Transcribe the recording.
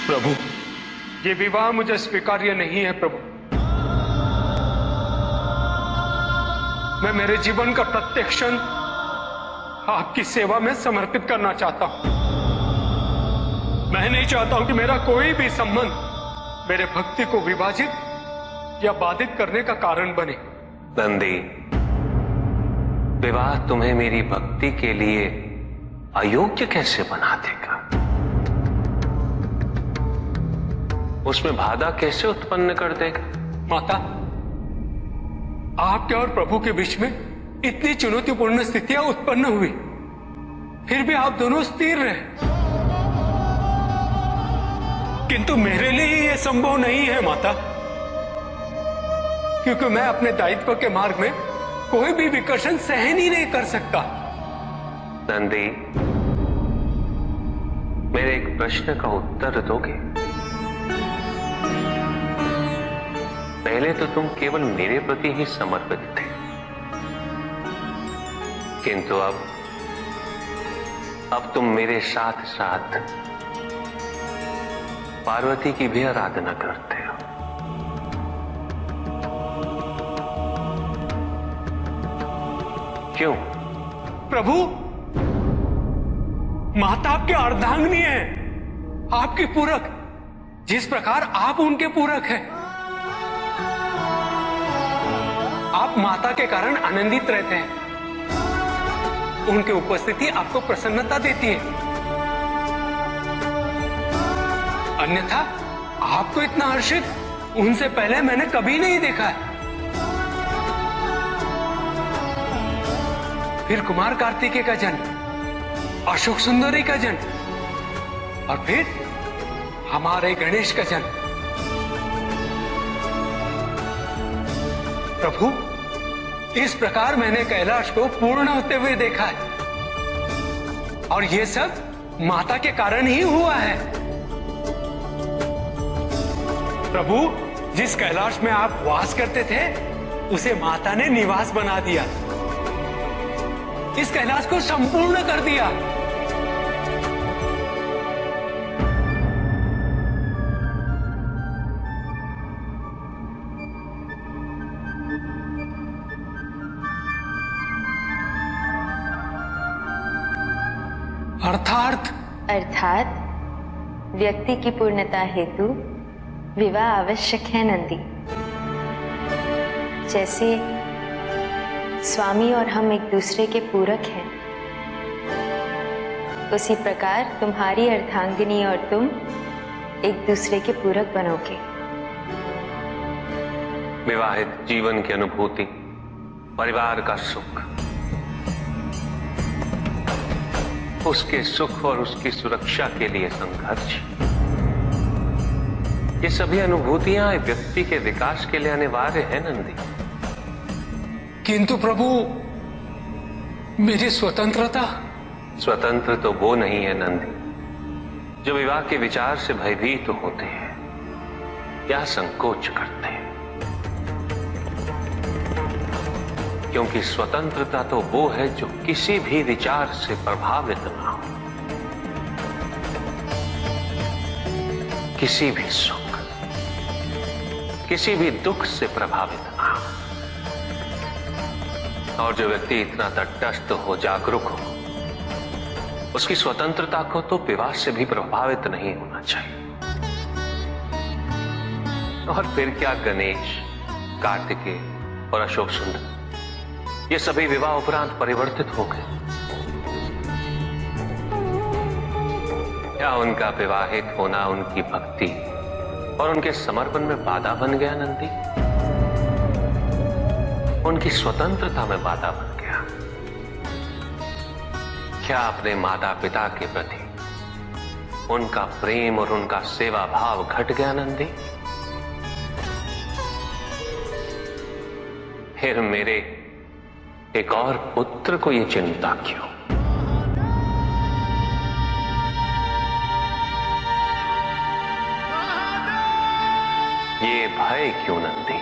प्रभु, ये विवाह मुझे स्वीकार्य नहीं है प्रभु। मैं मेरे जीवन का प्रत्येक क्षण आपकी सेवा में समर्पित करना चाहता हूं। मैं नहीं चाहता हूं कि मेरा कोई भी संबंध मेरे भक्ति को विभाजित या बाधित करने का कारण बने। नंदी, विवाह तुम्हें मेरी भक्ति के लिए अयोग्य कैसे बना देगा? उसमें बाधा कैसे उत्पन्न कर देगा? माता, आपके और प्रभु के बीच में इतनी चुनौतीपूर्ण स्थितियां उत्पन्न हुई, फिर भी आप दोनों स्थिर रहे। किंतु मेरे लिए यह संभव नहीं है माता, क्योंकि मैं अपने दायित्व के मार्ग में कोई भी विकर्षण सहन ही नहीं कर सकता। नंदी, मेरे एक प्रश्न का उत्तर दोगे? पहले तो तुम केवल मेरे प्रति ही समर्पित थे, किंतु अब तुम मेरे साथ साथ पार्वती की भी आराधना करते हो। क्यों? प्रभु, माता आपके अर्धांगिनी है, आपकी पूरक, जिस प्रकार आप उनके पूरक हैं। आप माता के कारण आनंदित रहते हैं, उनकी उपस्थिति आपको प्रसन्नता देती है। अन्यथा आपको इतना हर्षित उनसे पहले मैंने कभी नहीं देखा है। फिर कुमार कार्तिकेय का जन्म, अशोक सुंदरी का जन्म, और फिर हमारे गणेश का जन्म। प्रभु, इस प्रकार मैंने कैलाश को पूर्ण होते हुए देखा है, और यह सब माता के कारण ही हुआ है। प्रभु, जिस कैलाश में आप वास करते थे, उसे माता ने निवास बना दिया, इस कैलाश को संपूर्ण कर दिया। अर्थात व्यक्ति की पूर्णता हेतु विवाह आवश्यक है नंदी। जैसे स्वामी और हम एक दूसरे के पूरक हैं, उसी प्रकार तुम्हारी अर्धांगिनी और तुम एक दूसरे के पूरक बनोगे। विवाहित जीवन की अनुभूति, परिवार का सुख, उसके सुख और उसकी सुरक्षा के लिए संघर्ष, ये सभी अनुभूतियां व्यक्ति के विकास के लिए अनिवार्य है नंदी। किंतु प्रभु, मेरी स्वतंत्रता। स्वतंत्र तो वो नहीं है नंदी जो विवाह के विचार से भयभीत होते हैं या संकोच करते हैं, क्योंकि स्वतंत्रता तो वो है जो किसी भी विचार से प्रभावित ना हो, किसी भी सुख, किसी भी दुख से प्रभावित ना हो। और जो व्यक्ति इतना तटस्थ हो, जागरूक हो, उसकी स्वतंत्रता को तो विवाह से भी प्रभावित नहीं होना चाहिए। और फिर क्या गणेश, कार्तिकेय और अशोक सुंदर, ये सभी विवाह उपरांत परिवर्तित हो गए? क्या उनका विवाहित होना उनकी भक्ति और उनके समर्पण में बाधा बन गया नंदी? उनकी स्वतंत्रता में बाधा बन गया? क्या अपने माता पिता के प्रति उनका प्रेम और उनका सेवा भाव घट गया नंदी? फिर मेरे एक और पुत्र को ये चिंता क्यों? ये भय क्यों नंदी?